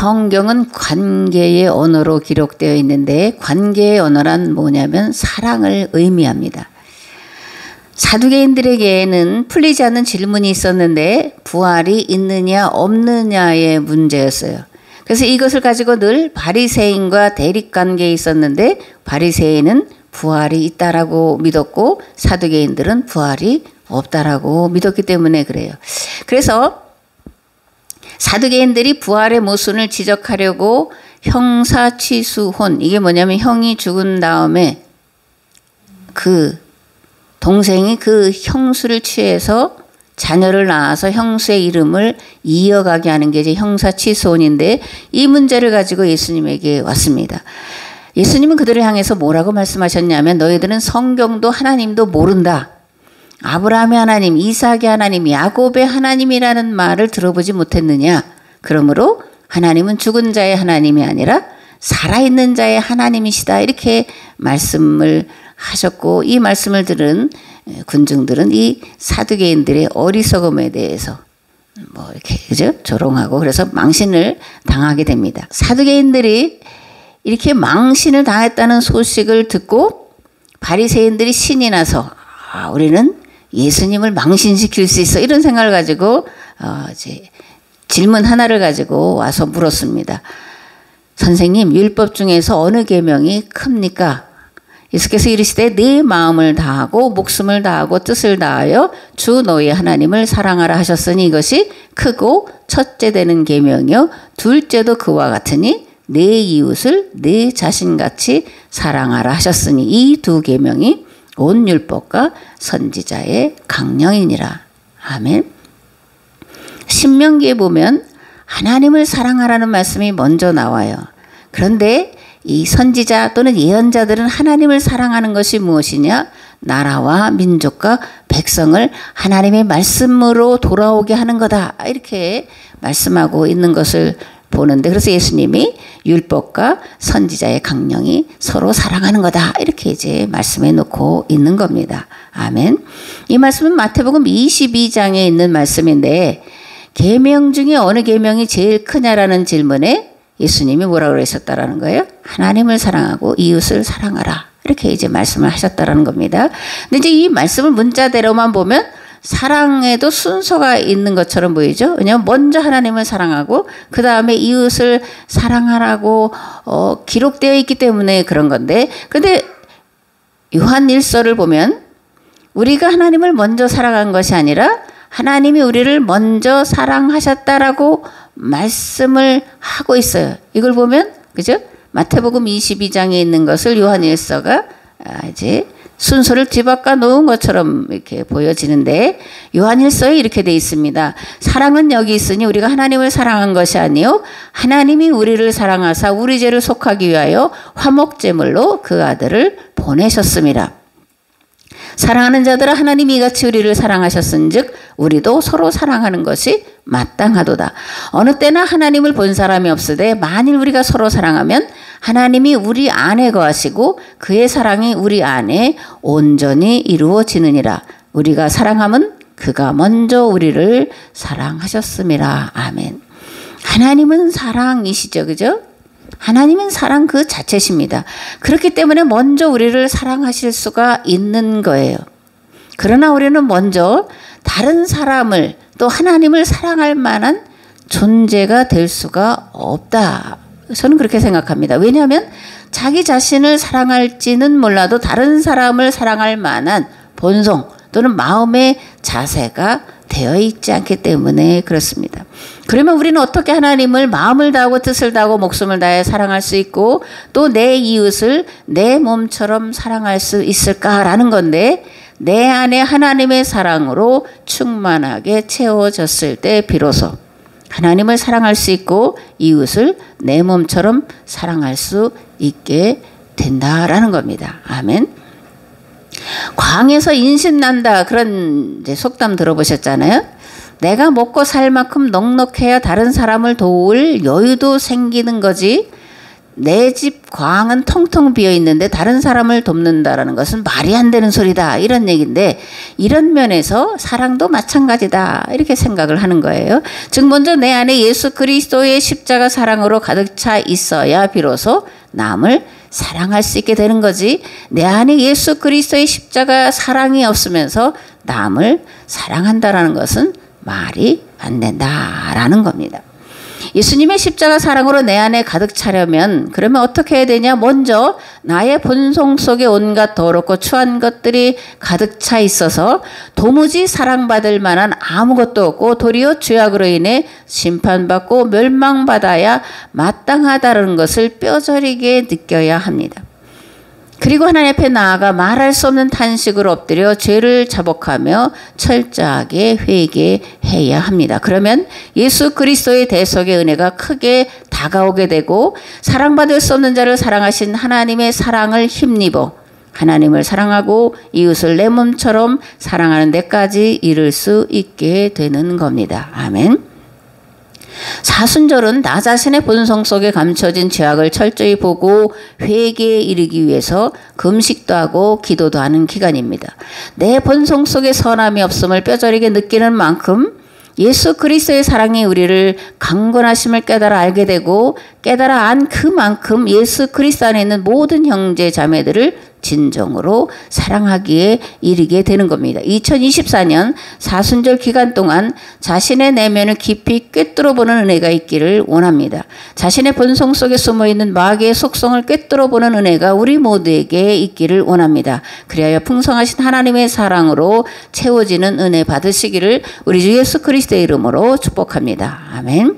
성경은 관계의 언어로 기록되어 있는데 관계의 언어란 뭐냐면 사랑을 의미합니다. 사두개인들에게는 풀리지 않는 질문이 있었는데 부활이 있느냐 없느냐의 문제였어요. 그래서 이것을 가지고 늘 바리새인과 대립관계에 있었는데 바리새인은 부활이 있다라고 믿었고 사두개인들은 부활이 없다라고 믿었기 때문에 그래요. 그래서 사두개인들이 부활의 모순을 지적하려고 형사취수혼, 이게 뭐냐면 형이 죽은 다음에 그 동생이 그 형수를 취해서 자녀를 낳아서 형수의 이름을 이어가게 하는 게 이제 형사취수혼인데 이 문제를 가지고 예수님에게 왔습니다. 예수님은 그들을 향해서 뭐라고 말씀하셨냐면 너희들은 성경도 하나님도 모른다. 아브라함의 하나님, 이삭의 하나님, 야곱의 하나님이라는 말을 들어보지 못했느냐. 그러므로 하나님은 죽은 자의 하나님이 아니라 살아있는 자의 하나님이시다. 이렇게 말씀을 하셨고 이 말씀을 들은 군중들은 이 사두개인들의 어리석음에 대해서 뭐 이렇게 그죠? 조롱하고 그래서 망신을 당하게 됩니다. 사두개인들이 이렇게 망신을 당했다는 소식을 듣고 바리새인들이 신이 나서 우리는 예수님을 망신시킬 수 있어 이런 생각을 가지고 이제 질문 하나를 가지고 와서 물었습니다. 선생님, 율법 중에서 어느 계명이 큽니까? 예수께서 이르시되 네 마음을 다하고 목숨을 다하고 뜻을 다하여 주 너희 하나님을 사랑하라 하셨으니 이것이 크고 첫째 되는 계명이요 둘째도 그와 같으니 내 이웃을 내 자신같이 사랑하라 하셨으니 이 두 계명이 온 율법과 선지자의 강령이니라. 아멘. 신명기에 보면 하나님을 사랑하라는 말씀이 먼저 나와요. 그런데 이 선지자 또는 예언자들은 하나님을 사랑하는 것이 무엇이냐? 나라와 민족과 백성을 하나님의 말씀으로 돌아오게 하는 거다. 이렇게 말씀하고 있는 것을 보는데 그래서 예수님이 율법과 선지자의 강령이 서로 사랑하는 거다. 이렇게 이제 말씀해 놓고 있는 겁니다. 아멘. 이 말씀은 마태복음 22장에 있는 말씀인데 계명 중에 어느 계명이 제일 크냐라는 질문에 예수님이 뭐라고 그러셨다라는 거예요? 하나님을 사랑하고 이웃을 사랑하라. 이렇게 이제 말씀을 하셨다라는 겁니다. 근데 이제 이 말씀을 문자대로만 보면 사랑에도 순서가 있는 것처럼 보이죠. 왜냐하면 먼저 하나님을 사랑하고 그 다음에 이웃을 사랑하라고 기록되어 있기 때문에 그런 건데 그런데 요한 1서를 보면 우리가 하나님을 먼저 사랑한 것이 아니라 하나님이 우리를 먼저 사랑하셨다라고 말씀을 하고 있어요. 이걸 보면 그죠? 마태복음 22장에 있는 것을 요한 1서가 이제 순서를 뒤바꿔 놓은 것처럼 이렇게 보여지는데 요한 1서에 이렇게 돼 있습니다. 사랑은 여기 있으니 우리가 하나님을 사랑한 것이 아니요 하나님이 우리를 사랑하사 우리 죄를 속하기 위하여 화목제물로 그 아들을 보내셨습니다. 사랑하는 자들아 하나님이 이같이 우리를 사랑하셨은즉 우리도 서로 사랑하는 것이 마땅하도다. 어느 때나 하나님을 본 사람이 없으되 만일 우리가 서로 사랑하면 하나님이 우리 안에 거하시고 그의 사랑이 우리 안에 온전히 이루어지느니라. 우리가 사랑함은 그가 먼저 우리를 사랑하셨음이라. 아멘. 하나님은 사랑이시죠. 그죠? 하나님은 사랑 그 자체십니다. 그렇기 때문에 먼저 우리를 사랑하실 수가 있는 거예요. 그러나 우리는 먼저 다른 사람을 또 하나님을 사랑할 만한 존재가 될 수가 없다. 저는 그렇게 생각합니다. 왜냐하면 자기 자신을 사랑할지는 몰라도 다른 사람을 사랑할 만한 본성 또는 마음의 자세가 되어 있지 않기 때문에 그렇습니다. 그러면 우리는 어떻게 하나님을 마음을 다하고 뜻을 다하고 목숨을 다해 사랑할 수 있고 또 내 이웃을 내 몸처럼 사랑할 수 있을까라는 건데 내 안에 하나님의 사랑으로 충만하게 채워졌을 때 비로소 하나님을 사랑할 수 있고 이웃을 내 몸처럼 사랑할 수 있게 된다라는 겁니다. 아멘. 광에서 인신난다 그런 이제 속담 들어보셨잖아요. 내가 먹고 살 만큼 넉넉해야 다른 사람을 도울 여유도 생기는 거지 내 집 광은 텅텅 비어 있는데 다른 사람을 돕는다라는 것은 말이 안 되는 소리다, 이런 얘기인데, 이런 면에서 사랑도 마찬가지다, 이렇게 생각을 하는 거예요. 즉 먼저 내 안에 예수 그리스도의 십자가 사랑으로 가득 차 있어야 비로소 남을 사랑할 수 있게 되는 거지, 내 안에 예수 그리스도의 십자가 사랑이 없으면서 남을 사랑한다라는 것은 말이 안 된다라는 겁니다. 예수님의 십자가 사랑으로 내 안에 가득 차려면 그러면 어떻게 해야 되냐? 먼저 나의 본성 속에 온갖 더럽고 추한 것들이 가득 차 있어서 도무지 사랑받을 만한 아무것도 없고 도리어 죄악으로 인해 심판받고 멸망받아야 마땅하다는 것을 뼈저리게 느껴야 합니다. 그리고 하나님 앞에 나아가 말할 수 없는 탄식을 엎드려 죄를 자복하며 철저하게 회개해야 합니다. 그러면 예수 그리스도의 대속의 은혜가 크게 다가오게 되고 사랑받을 수 없는 자를 사랑하신 하나님의 사랑을 힘입어 하나님을 사랑하고 이웃을 내 몸처럼 사랑하는 데까지 이를 수 있게 되는 겁니다. 아멘. 사순절은 나 자신의 본성 속에 감춰진 죄악을 철저히 보고 회개에 이르기 위해서 금식도 하고 기도도 하는 기간입니다. 내 본성 속에 선함이 없음을 뼈저리게 느끼는 만큼 예수 그리스도의 사랑이 우리를 강건하심을 깨달아 알게 되고 깨달아 안 그만큼 예수 그리스도 안에 있는 모든 형제 자매들을 진정으로 사랑하기에 이르게 되는 겁니다. 2024년 사순절 기간 동안 자신의 내면을 깊이 꿰뚫어보는 은혜가 있기를 원합니다. 자신의 본성 속에 숨어있는 마귀의 속성을 꿰뚫어보는 은혜가 우리 모두에게 있기를 원합니다. 그리하여 풍성하신 하나님의 사랑으로 채워지는 은혜 받으시기를 우리 주 예수 그리스도의 이름으로 축복합니다. 아멘.